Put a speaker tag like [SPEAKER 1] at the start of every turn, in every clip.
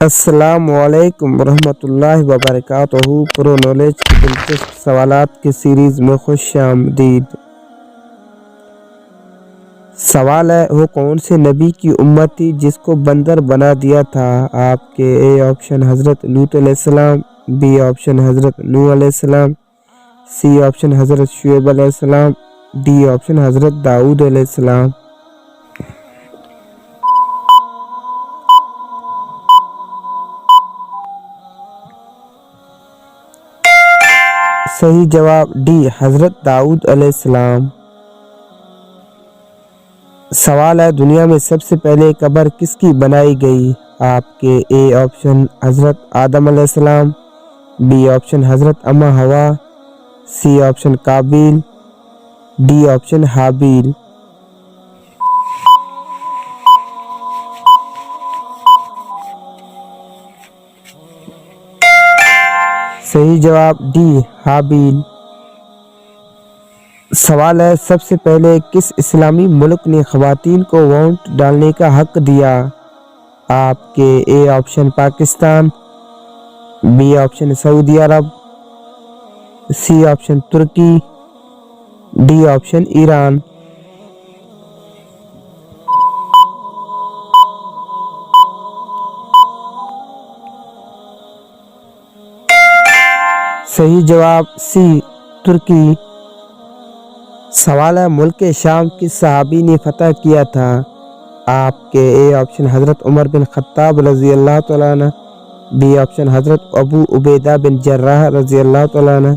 [SPEAKER 1] السلام علیکم ورحمۃ اللہ وبرکاتہ۔ پرو نالج کی دلچسپ سوالات کی سیریز میں خوش آمدید۔ سوال ہے، وہ کون سے نبی کی امت تھی جس کو بندر بنا دیا تھا؟ آپ کے اے آپشن حضرت لوط علیہ السلام، بی آپشن حضرت نوح علیہ السلام، سی آپشن حضرت شعیب علیہ السلام، ڈی آپشن حضرت داؤد علیہ السلام۔ صحیح جواب ڈی حضرت داؤد علیہ السلام۔ سوال ہے، دنیا میں سب سے پہلے قبر کس کی بنائی گئی؟ آپ کے اے آپشن حضرت آدم علیہ السلام، بی آپشن حضرت اما ہوا، سی آپشن قابیل، ڈی آپشن حابیل۔ صحیح جواب ڈی حابیل۔ سوال ہے، سب سے پہلے کس اسلامی ملک نے خواتین کو ووٹ ڈالنے کا حق دیا؟ آپ کے A option Pakistan, B option Saudi Arab, C option Turkey, D option Iran. صحیح جواب سی ترکی۔ سوال ہے، ملک شام کس صحابی نے فتح کیا تھا؟ آپ کے اے آپشن حضرت عمر بن خطاب رضی اللہ تعالیٰ عنہ، بی آپشن حضرت ابو عبیدہ بن جراح رضی اللہ تعالیٰ عنہ،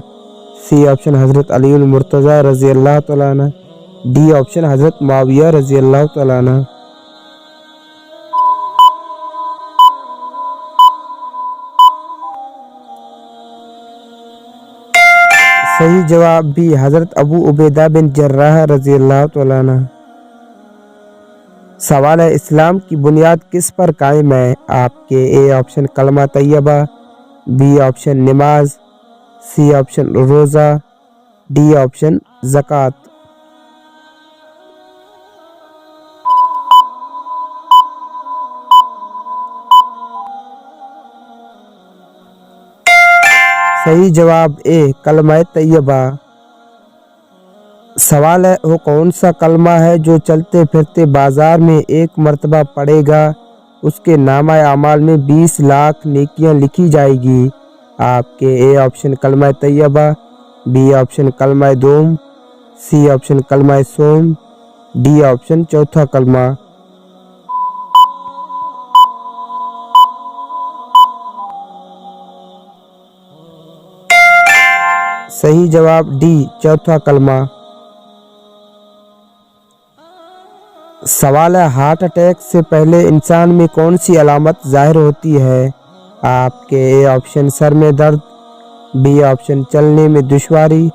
[SPEAKER 1] سی آپشن حضرت علی المرتضی رضی اللہ تعالیٰ عنہ، ڈی آپشن حضرت معاویہ رضی اللہ تعالیٰ عنہ۔ صحیح جواب بھی حضرت ابو عبیدہ بن جراح رضی اللہ تعالیٰ عنہ۔ سوال ہے، اسلام کی بنیاد کس پر قائم ہے؟ آپ کے اے آپشن کلمہ طیبہ، بی آپشن نماز، سی آپشن روزہ، ڈی آپشن زکوٰۃ۔ صحیح جواب اے کلمہ طیبہ۔ سوال ہے، وہ کون سا کلمہ ہے جو چلتے پھرتے بازار میں ایک مرتبہ پڑھے گا اس کے نامہ اعمال میں 20 لاکھ نیکیاں لکھی جائے گی؟ آپ کے اے آپشن کلمہ طیبہ، بی آپشن کلمہ دوم، سی آپشن کلمہ سوم، ڈی آپشن چوتھا کلمہ۔ صحیح جواب ڈی چوتھا کلمہ۔ سوال ہے، ہارٹ اٹیک سے پہلے انسان میں کون سی علامت ظاہر ہوتی ہے؟ آپ کے اے آپشن سر میں درد، بی آپشن چلنے میں دشواری،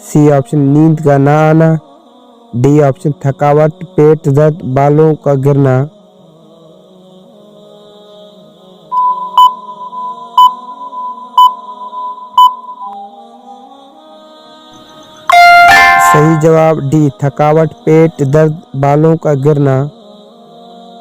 [SPEAKER 1] سی آپشن نیند کا نہ آنا، ڈی آپشن تھکاوٹ، پیٹ درد، بالوں کا گرنا۔ صحیح جواب ڈی تھکاوٹ، پیٹ درد، بالوں کا گرنا۔